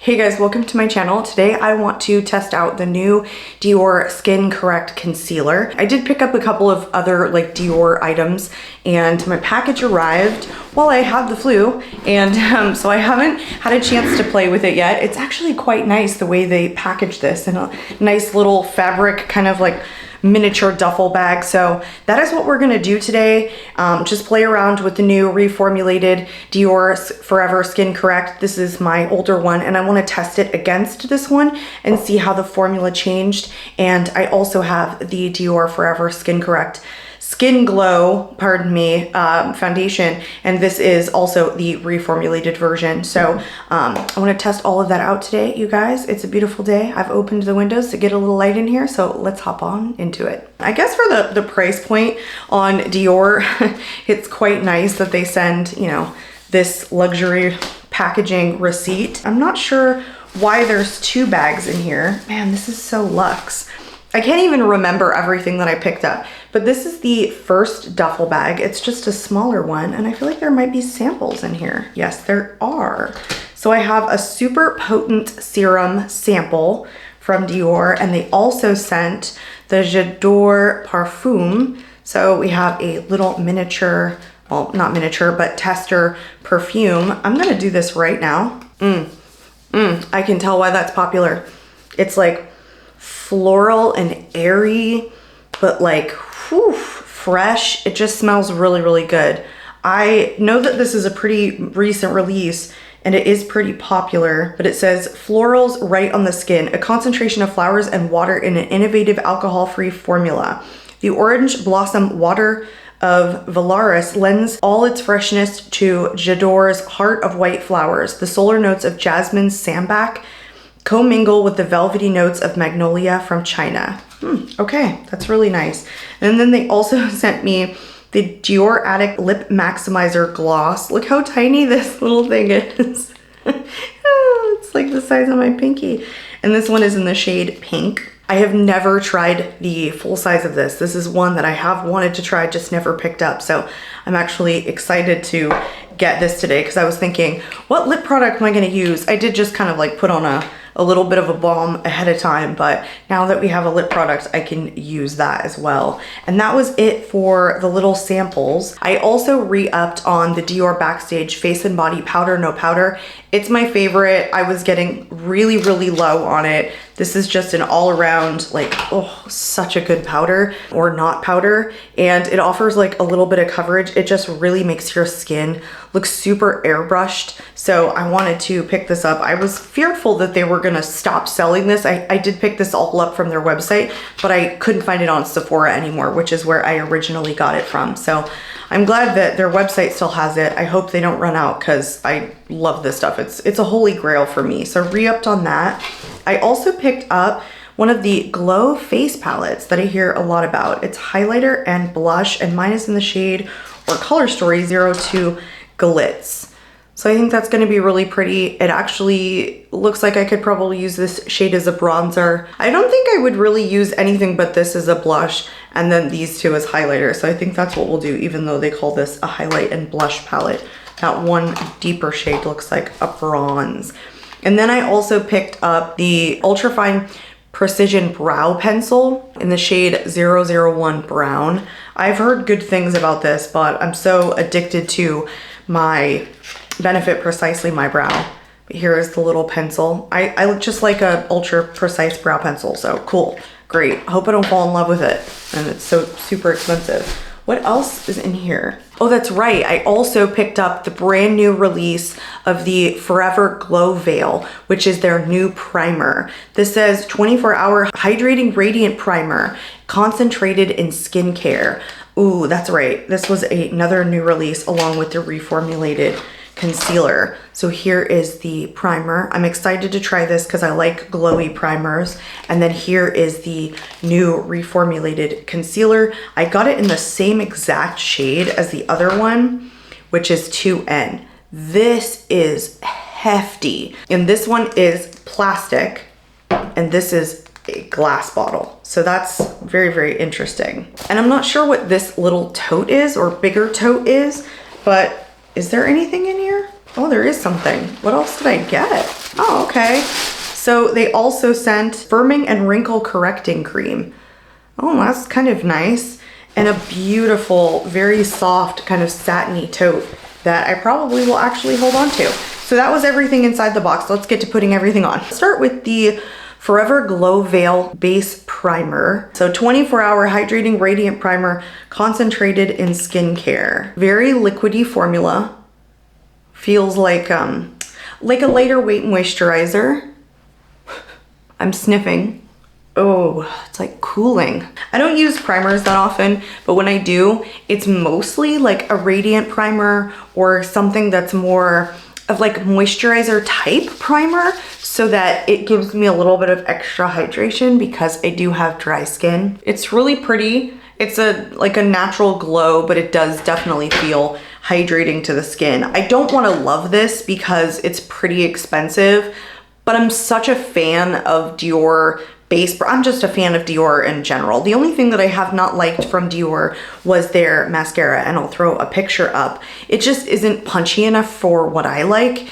Hey guys, welcome to my channel. Today I want to test out the new Dior Skin Correct Concealer. I did pick up a couple of other like Dior items and my package arrived while I had the flu, and so I haven't had a chance to play with it yet. It's actually quite nice the way they package this in a nice little fabric kind of like miniature duffel bag. So that is what we're gonna do today. Just play around with the new reformulated Dior Forever Skin Correct. This is my older one and I wanna test it against this one and see how the formula changed. And I also have the Dior Forever Skin Correct Skin Glow, pardon me, foundation, and this is also the reformulated version. So I want to test all of that out today, you guys. It's a beautiful day. I've opened the windows to get a little light in here, so let's hop on into it. I guess for the price point on Dior, it's quite nice that they send, you know, this luxury packaging receipt. I'm not sure why there's two bags in here. Man, this is so luxe. I can't even remember everything that I picked up, but this is the first duffel bag. It's just a smaller one, and I feel like there might be samples in here. Yes, there are. So I have a super potent serum sample from Dior, and they also sent the J'adore Parfum. So we have a little miniature, well, not miniature, but tester perfume. I'm gonna do this right now. I can tell why that's popular. It's like floral and airy, but like whew, fresh. It just smells really, really good. I know that this is a pretty recent release and it is pretty popular, but it says florals right on the skin, a concentration of flowers and water in an innovative alcohol-free formula. The orange blossom water of Lawless lends all its freshness to J'adore's heart of white flowers. The solar notes of jasmine sambac co-mingle with the velvety notes of magnolia from China. Okay, that's really nice. And then they also sent me the Dior ADDICT Lip Maximizer Gloss. Look how tiny this little thing is. It's like the size of my pinky. And this one is in the shade pink. I have never tried the full size of this. This is one that I have wanted to try, just never picked up. So I'm actually excited to get this today because I was thinking, what lip product am I gonna use? I did just kind of like put on a little bit of a balm ahead of time, but now that we have a lip product, I can use that as well. And that was it for the little samples. I also re-upped on the Dior Backstage Face and Body Powder No Powder. It's my favorite. I was getting really, really low on it. This is just an all around, like, oh, such a good powder, or not powder. And it offers like a little bit of coverage. It just really makes your skin look super airbrushed. So I wanted to pick this up. I was fearful that they were gonna stop selling this. I did pick this all up from their website, but I couldn't find it on Sephora anymore, which is where I originally got it from. So I'm glad that their website still has it. I hope they don't run out because I love this stuff. It's a holy grail for me. So re-upped on that. I also picked up one of the Glow face palettes that I hear a lot about. It's highlighter and blush, and mine is in the shade or color story 02 Glitz. So I think that's gonna be really pretty. It actually looks like I could probably use this shade as a bronzer. I don't think I would really use anything but this as a blush and then these two as highlighter. So I think that's what we'll do, even though they call this a highlight and blush palette. That one deeper shade looks like a bronze. And then I also picked up the Ultrafine Precision Brow Pencil in the shade 001 Brown. I've heard good things about this, but I'm so addicted to my Benefit Precisely My Brow. But here is the little pencil. I look just like a ultra precise brow pencil, so cool, great. I hope I don't fall in love with it, and it's so super expensive. What else is in here? Oh, that's right. I also picked up the brand new release of the Forever Glow Veil, which is their new primer. This says 24-hour hydrating radiant primer, concentrated in skincare. Ooh, that's right. This was another new release along with the reformulated concealer. So here is the primer. I'm excited to try this because I like glowy primers. And then here is the new reformulated concealer. I got it in the same exact shade as the other one, which is 2N. This is hefty. And this one is plastic, and this is a glass bottle. So that's very, very interesting. And I'm not sure what this little tote is or bigger tote is, but is there anything in here? Oh, there is something. What else did I get? Oh, okay. So they also sent firming and wrinkle correcting cream. Oh, that's kind of nice. And a beautiful, very soft kind of satiny tote that I probably will actually hold on to. So that was everything inside the box. Let's get to putting everything on. Start with the Forever Glow Veil Base Primer. So 24-hour hydrating radiant primer concentrated in skincare. Very liquidy formula. Feels like a lighter weight moisturizer. I'm sniffing. Oh, it's like cooling. I don't use primers that often, but when I do, it's mostly like a radiant primer or something that's more of like moisturizer type primer so that it gives me a little bit of extra hydration because I do have dry skin. It's really pretty. It's like a natural glow, but it does definitely feel hydrating to the skin. I don't want to love this because it's pretty expensive, but I'm such a fan of Dior base. I'm just a fan of Dior in general. The only thing that I have not liked from Dior was their mascara, and I'll throw a picture up. It just isn't punchy enough for what I like.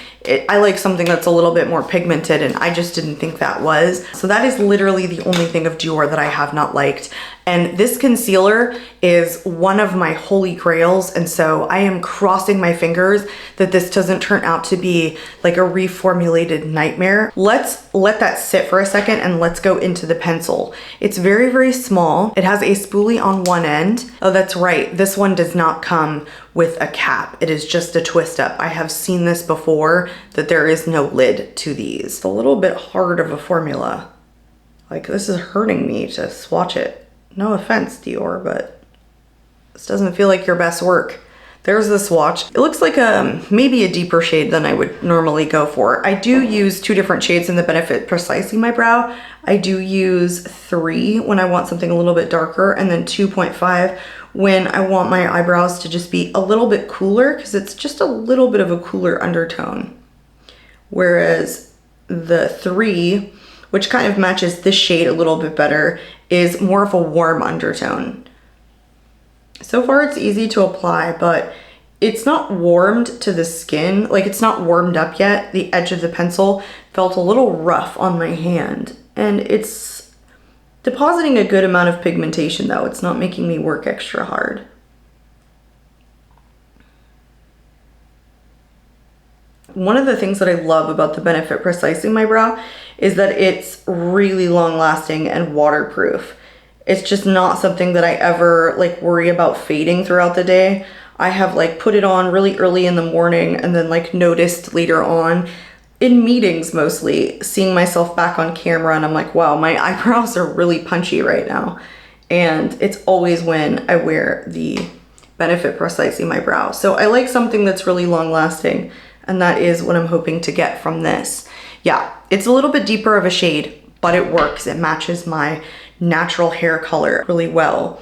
I like something that's a little bit more pigmented, and I just didn't think that was. So that is literally the only thing of Dior that I have not liked. And this concealer is one of my holy grails, and so I am crossing my fingers that this doesn't turn out to be like a reformulated nightmare. Let's let that sit for a second and let's go into the pencil. It's very, very small. It has a spoolie on one end. Oh, that's right. This one does not come with a cap. It is just a twist up. I have seen this before, that there is no lid to these. It's a little bit hard of a formula. Like, this is hurting me to swatch it. No offense, Dior, but this doesn't feel like your best work. There's the swatch. It looks like maybe a deeper shade than I would normally go for. I do use 2 different shades in the Benefit Precisely My Brow. I do use 3 when I want something a little bit darker, and then 2.5 when I want my eyebrows to just be a little bit cooler, because it's just a little bit of a cooler undertone. Whereas the 3, which kind of matches this shade a little bit better, is more of a warm undertone. So far it's easy to apply, but it's not warmed to the skin. Like, it's not warmed up yet. The edge of the pencil felt a little rough on my hand, and it's depositing a good amount of pigmentation though. It's not making me work extra hard. One of the things that I love about the Benefit Precisely My Brow is that it's really long lasting and waterproof. It's just not something that I ever like worry about fading throughout the day. I have like put it on really early in the morning and then like noticed later on in meetings mostly, seeing myself back on camera, and I'm like, wow, my eyebrows are really punchy right now. And it's always when I wear the Benefit Precisely My Brow. So I like something that's really long lasting, and that is what I'm hoping to get from this. Yeah, it's a little bit deeper of a shade, but it works. It matches my natural hair color really well.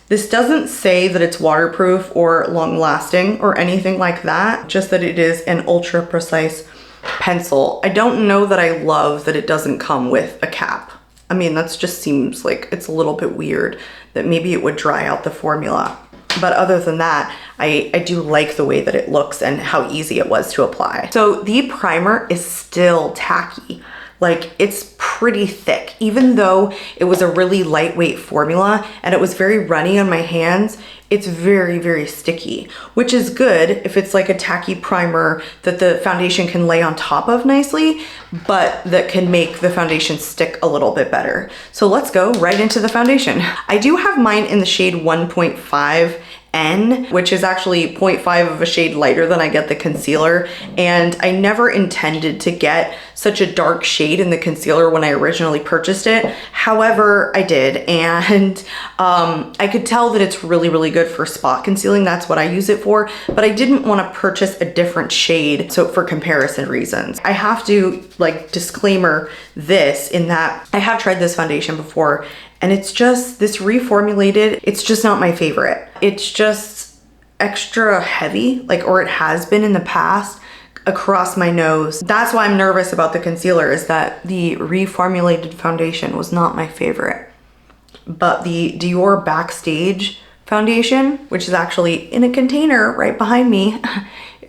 This doesn't say that it's waterproof or long lasting or anything like that, just that it is an ultra precise pencil. I don't know that I love that it doesn't come with a cap. I mean, that just seems like it's a little bit weird, that maybe it would dry out the formula. But other than that, I do like the way that it looks and how easy it was to apply. So the primer is still tacky. Like, it's pretty thick. Even though it was a really lightweight formula and it was very runny on my hands, it's very, very sticky, which is good if it's like a tacky primer that the foundation can lay on top of nicely, but that can make the foundation stick a little bit better. So let's go right into the foundation. I do have mine in the shade 1.5N, which is actually 0.5 of a shade lighter than I get the concealer. And I never intended to get such a dark shade in the concealer when I originally purchased it. However, I did, and I could tell that it's really, really good for spot concealing. That's what I use it for, but I didn't want to purchase a different shade, so for comparison reasons. I have to like disclaimer this in that I have tried this foundation before, and it's just, this Reformulated, it's just not my favorite. It's just extra heavy, like, or it has been in the past, across my nose. That's why I'm nervous about the concealer, is that the Reformulated foundation was not my favorite. But the Dior Backstage foundation, which is actually in a container right behind me,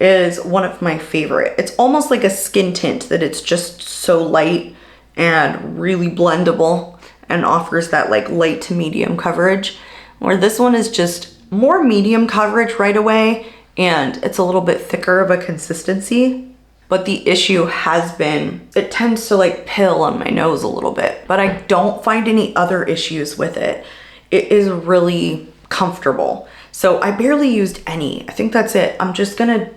is one of my favorite. It's almost like a skin tint that it's just so light and really blendable and offers that like light to medium coverage, where this one is just more medium coverage right away and it's a little bit thicker of a consistency. But the issue has been, it tends to like pill on my nose a little bit, but I don't find any other issues with it. It is really comfortable. So I barely used any. I think that's it. I'm just gonna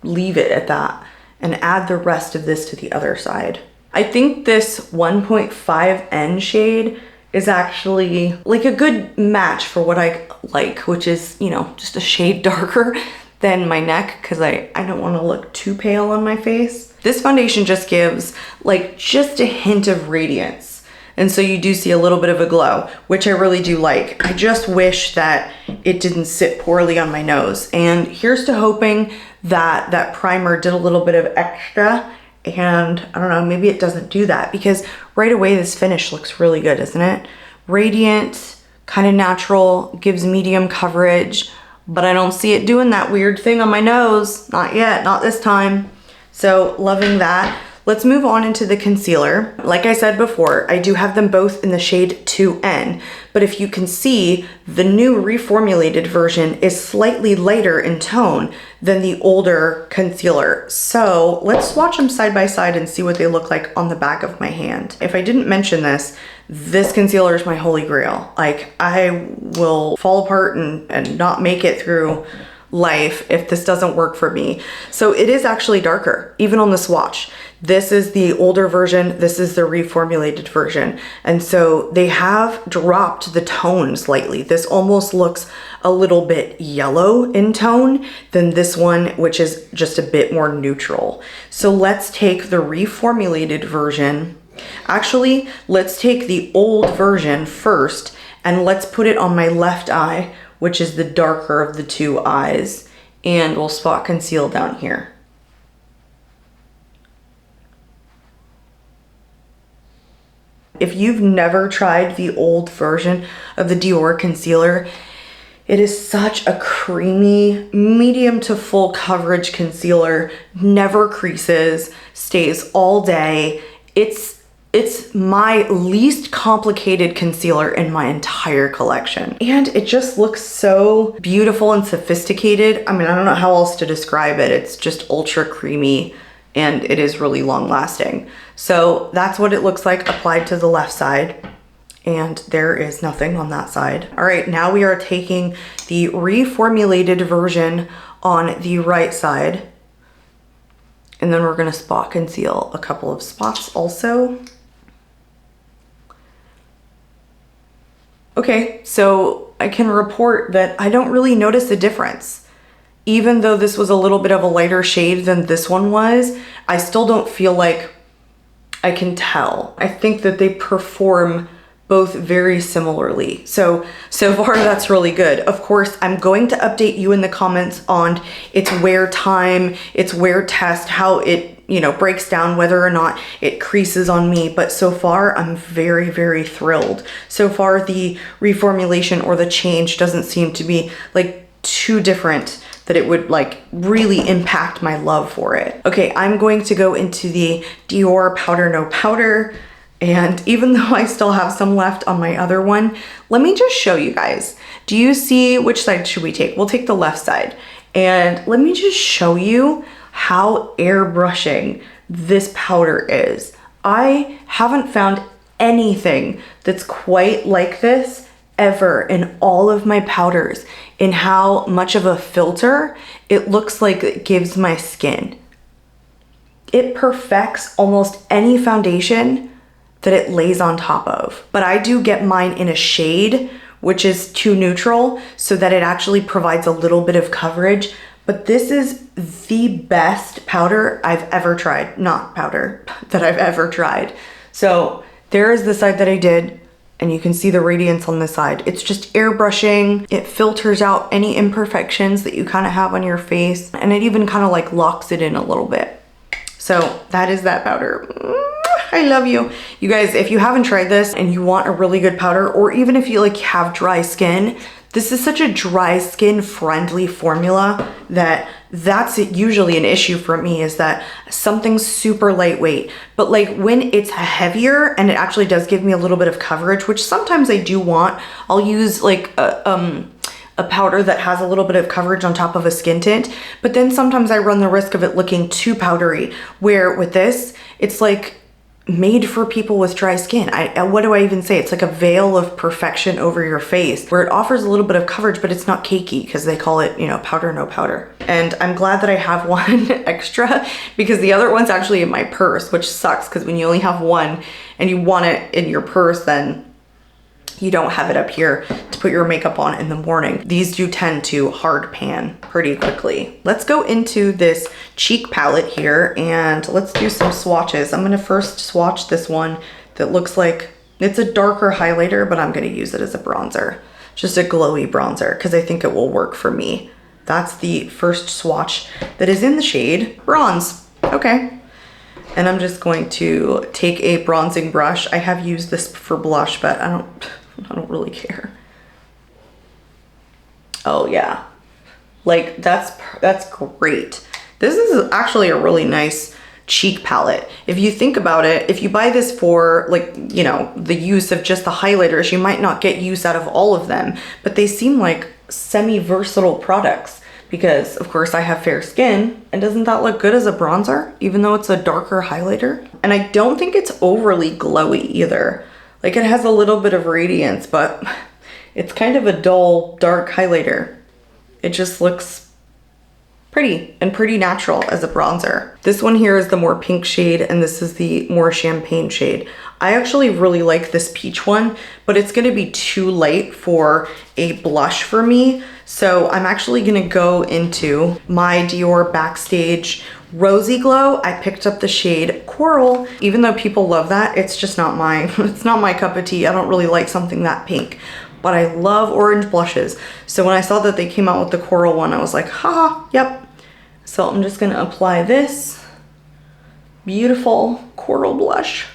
leave it at that and add the rest of this to the other side. I think this 1.5N shade is actually like a good match for what I like, which is, you know, just a shade darker than my neck because I don't want to look too pale on my face. This foundation just gives like just a hint of radiance. And so you do see a little bit of a glow, which I really do like. I just wish that it didn't sit poorly on my nose. And here's to hoping that that primer did a little bit of extra. And I don't know, maybe it doesn't do that because right away this finish looks really good, isn't it? Radiant, kind of natural, gives medium coverage, but I don't see it doing that weird thing on my nose. Not yet, not this time. So loving that. Let's move on into the concealer. Like I said before, I do have them both in the shade 2N, but if you can see, the new reformulated version is slightly lighter in tone than the older concealer. So let's swatch them side by side and see what they look like on the back of my hand. If I didn't mention this, this concealer is my holy grail. Like, I will fall apart and not make it through life if this doesn't work for me. So it is actually darker, even on the swatch. This is the older version, this is the reformulated version. And so they have dropped the tone slightly. This almost looks a little bit yellow in tone than this one, which is just a bit more neutral. So let's take the reformulated version. Actually, let's take the old version first and let's put it on my left eye, which is the darker of the two eyes, and we'll spot conceal down here. If you've never tried the old version of the Dior concealer, it is such a creamy, medium to full coverage concealer, never creases, stays all day. It's my least complicated concealer in my entire collection. And it just looks so beautiful and sophisticated. I mean, I don't know how else to describe it. It's just ultra creamy and it is really long lasting. So that's what it looks like applied to the left side. And there is nothing on that side. All right, now we are taking the reformulated version on the right side. And then we're gonna spot conceal a couple of spots also. Okay, so I can report that I don't really notice a difference. Even though this was a little bit of a lighter shade than this one was, I still don't feel like I can tell. I think that they perform both very similarly. So far that's really good. Of course, I'm going to update you in the comments on its wear time, its wear test, how it, you know, breaks down, whether or not it creases on me. But so far I'm very, very thrilled. So far the reformulation or the change doesn't seem to be like too different that it would like really impact my love for it. Okay, I'm going to go into the Dior Powder No Powder. And even though I still have some left on my other one, let me just show you guys. Do you see, which side should we take? We'll take the left side. And let me just show you how airbrushing this powder is. I haven't found anything that's quite like this ever in all of my powders, in how much of a filter it looks like it gives my skin. It perfects almost any foundation that it lays on top of. But I do get mine in a shade, which is too neutral, so that it actually provides a little bit of coverage. But this is the best powder I've ever tried. Not powder, that I've ever tried. So there is the side that I did, and you can see the radiance on this side. It's just airbrushing. It filters out any imperfections that you kind of have on your face, and it even kind of like locks it in a little bit. So that is that powder. I love you. You guys, if you haven't tried this and you want a really good powder, or even if you like have dry skin, This is such a dry skin friendly formula that that's usually an issue for me, is that something's super lightweight, but like when it's heavier and it actually does give me a little bit of coverage, which sometimes I do want, I'll use like a powder that has a little bit of coverage on top of a skin tint, but then sometimes I run the risk of it looking too powdery, where with this, it's like made for people with dry skin. What do I even say? It's like a veil of perfection over your face, where it offers a little bit of coverage, but it's not cakey, because they call it, you know, powder no powder. And I'm glad that I have one extra, because the other one's actually in my purse, which sucks, because when you only have one and you want it in your purse, then you don't have it up here to put your makeup on in the morning. These do tend to hard pan pretty quickly. Let's go into this cheek palette here and let's do some swatches. I'm gonna first swatch this one that looks like it's a darker highlighter, but I'm gonna use it as a bronzer, just a glowy bronzer, because I think it will work for me. That's the first swatch that is in the shade Bronze. Okay. And I'm just going to take a bronzing brush. I have used this for blush, but I don't really care. Oh yeah, like that's great. This is actually a really nice cheek palette. If you think about it, if you buy this for like, you know, the use of just the highlighters, you might not get use out of all of them, but they seem like semi-versatile products, because of course I have fair skin, and doesn't that look good as a bronzer, even though it's a darker highlighter? And I don't think it's overly glowy either. Like, it has a little bit of radiance, but it's kind of a dull, dark highlighter. It just looks pretty and pretty natural as a bronzer. This one here is the more pink shade, and this is the more champagne shade. I actually really like this peach one, but it's gonna be too light for a blush for me. So I'm actually gonna go into my Dior Backstage Rosy Glow. I picked up the shade Coral. Even though people love that, it's just not it's not my cup of tea. I don't really like something that pink, but I love orange blushes. So when I saw that they came out with the Coral one, I was like, haha, yep. So I'm just gonna apply this beautiful Coral blush.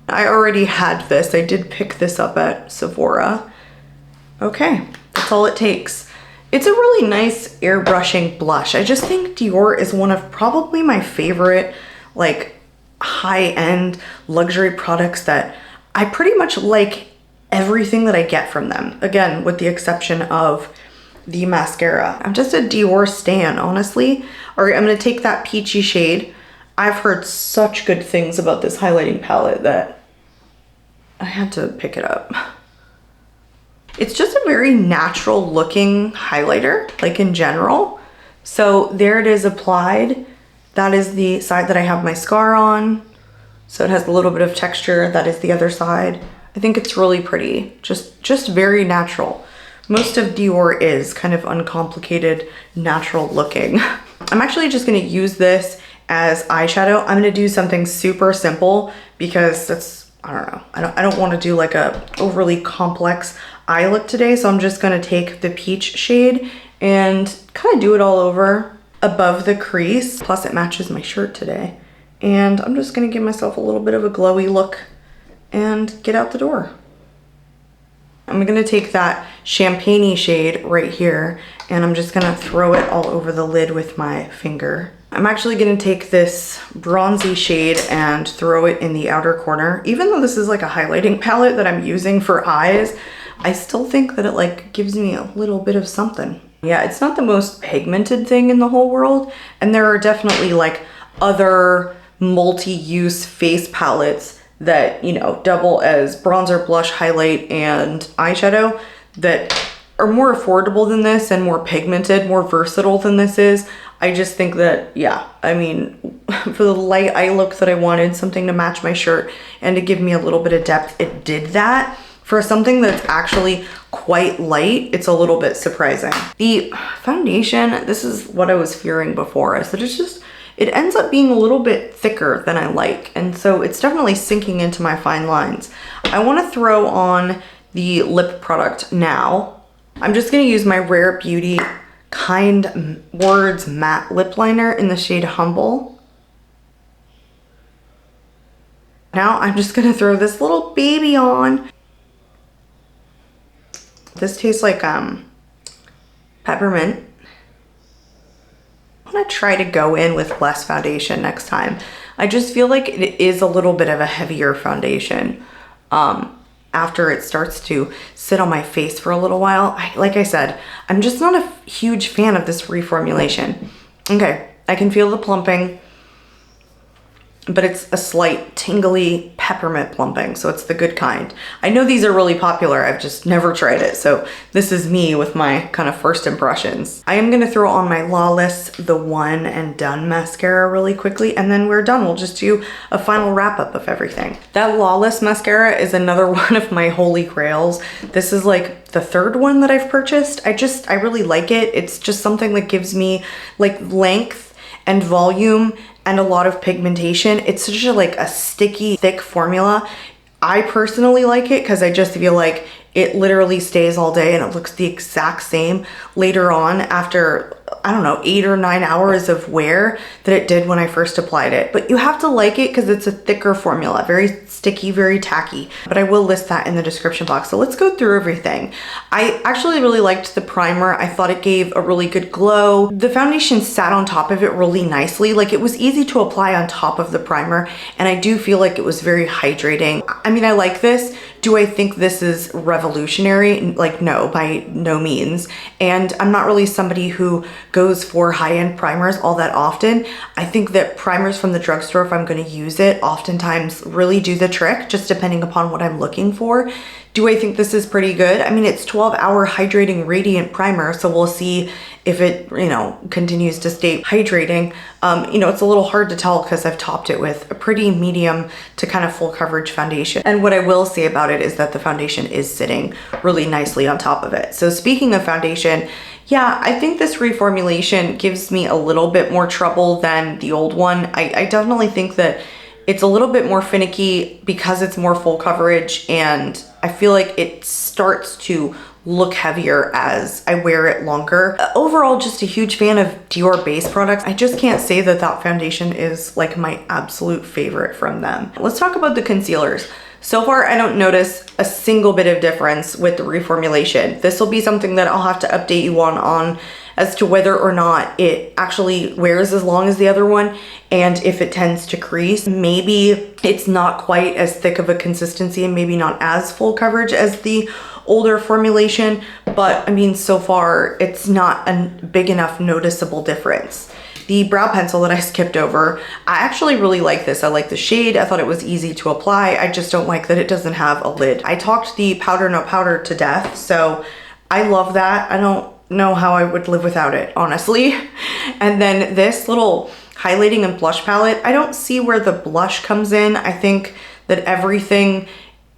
I already had this. I did pick this up at Sephora. Okay, that's all it takes. It's a really nice airbrushing blush. I just think Dior is one of probably my favorite like high-end luxury products that I pretty much like everything that I get from them. Again, with the exception of the mascara. I'm just a Dior stan, honestly. All right, I'm gonna take that peachy shade. I've heard such good things about this highlighting palette that I had to pick it up. It's just a very natural looking highlighter, like in general. So there it is applied. That is the side that I have my scar on. So it has a little bit of texture. That is the other side. I think it's really pretty, just very natural. Most of Dior is kind of uncomplicated, natural looking. I'm actually just gonna use this as eyeshadow. I'm gonna do something super simple because that's, I don't know, I don't wanna do like a overly complex eye look today. So I'm just gonna take the peach shade and kind of do it all over above the crease. Plus it matches my shirt today. And I'm just gonna give myself a little bit of a glowy look and get out the door. I'm gonna take that champagne-y shade right here and I'm just gonna throw it all over the lid with my finger. I'm actually gonna take this bronzy shade and throw it in the outer corner. Even though this is like a highlighting palette that I'm using for eyes, I still think that it like gives me a little bit of something. Yeah, it's not the most pigmented thing in the whole world. And there are definitely like other multi-use face palettes that, you know, double as bronzer, blush, highlight, and eyeshadow that are more affordable than this and more pigmented, more versatile than this is. I just think that, yeah, I mean, for the light eye look that I wanted, something to match my shirt and to give me a little bit of depth, it did that. For something that's actually quite light, it's a little bit surprising. The foundation, this is what I was fearing before, is that it's just, it ends up being a little bit thicker than I like. And so it's definitely sinking into my fine lines. I wanna throw on the lip product now. I'm just gonna use my Rare Beauty Kind Words Matte Lip Liner in the shade Humble. Now I'm just gonna throw this little baby on. This tastes like peppermint. I'm gonna try to go in with less foundation next time. I just feel like it is a little bit of a heavier foundation after it starts to sit on my face for a little while. Like I said, I'm just not a huge fan of this reformulation. Okay, I can feel the plumping, but it's a slight tingly peppermint plumping, so it's the good kind. I know these are really popular, I've just never tried it, so this is me with my kind of first impressions. I am gonna throw on my Lawless The One and Done mascara really quickly, and then we're done. We'll just do a final wrap up of everything. That Lawless mascara is another one of my holy grails. This is like the third one that I've purchased. I really like it. It's just something that gives me like length and volume and a lot of pigmentation. It's such a sticky, thick formula. I personally like it because I just feel like it literally stays all day and it looks the exact same later on after, I don't know, 8 or 9 hours of wear that it did when I first applied it. But you have to like it because it's a thicker formula, very sticky, very tacky. But I will list that in the description box. So let's go through everything. I actually really liked the primer. I thought it gave a really good glow. The foundation sat on top of it really nicely. Like, it was easy to apply on top of the primer, and I do feel like it was very hydrating. I mean, I like this. Do I think this is revolutionary? Like, no, by no means. And I'm not really somebody who goes for high-end primers all that often. I think that primers from the drugstore, if I'm going to use it, oftentimes really do the trick, just depending upon what I'm looking for. Do I think this is pretty good? I mean, it's 12-hour hydrating radiant primer, so we'll see if it, continues to stay hydrating. It's a little hard to tell because I've topped it with a pretty medium to kind of full coverage foundation. And what I will say about it is that the foundation is sitting really nicely on top of it. So speaking of foundation, yeah, I think this reformulation gives me a little bit more trouble than the old one. I definitely think that it's a little bit more finicky because it's more full coverage, and I feel like it starts to look heavier as I wear it longer. Overall, just a huge fan of Dior base products. I just can't say that that foundation is like my absolute favorite from them. Let's talk about the concealers. So far, I don't notice a single bit of difference with the reformulation. This will be something that I'll have to update you on as to whether or not it actually wears as long as the other one, and if it tends to crease. Maybe it's not quite as thick of a consistency and maybe not as full coverage as the older formulation, but I mean, so far it's not a big enough noticeable difference. The brow pencil that I skipped over, I actually really like this. I like the shade. I thought it was easy to apply. I just don't like that it doesn't have a lid. I talked the powder no powder to death, so I love that. I don't know how I would live without it, honestly. And then this little highlighting and blush palette, I don't see where the blush comes in. I think that everything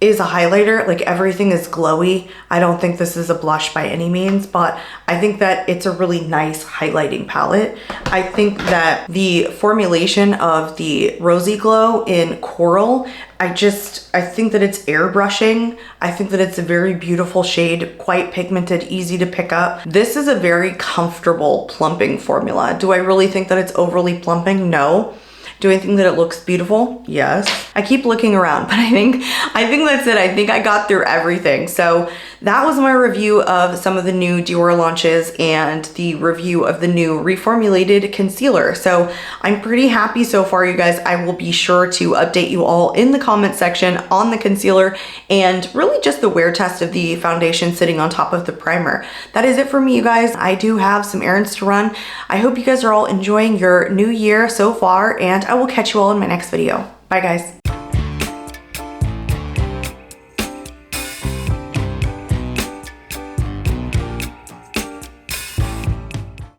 is a highlighter, like everything is glowy. I don't think this is a blush by any means, but I think that it's a really nice highlighting palette. I think that the formulation of the Rosy Glow in Coral, I think that it's airbrushing. I think that it's a very beautiful shade, quite pigmented, easy to pick up. This is a very comfortable plumping formula. Do I really think that it's overly plumping? No. Do I think that it looks beautiful? Yes. I keep looking around, but I think that's it. I think I got through everything. So that was my review of some of the new Dior launches and the review of the new reformulated concealer. So I'm pretty happy so far, you guys. I will be sure to update you all in the comment section on the concealer and really just the wear test of the foundation sitting on top of the primer. That is it for me, you guys. I do have some errands to run. I hope you guys are all enjoying your new year so far, and I will catch you all in my next video. Bye, guys.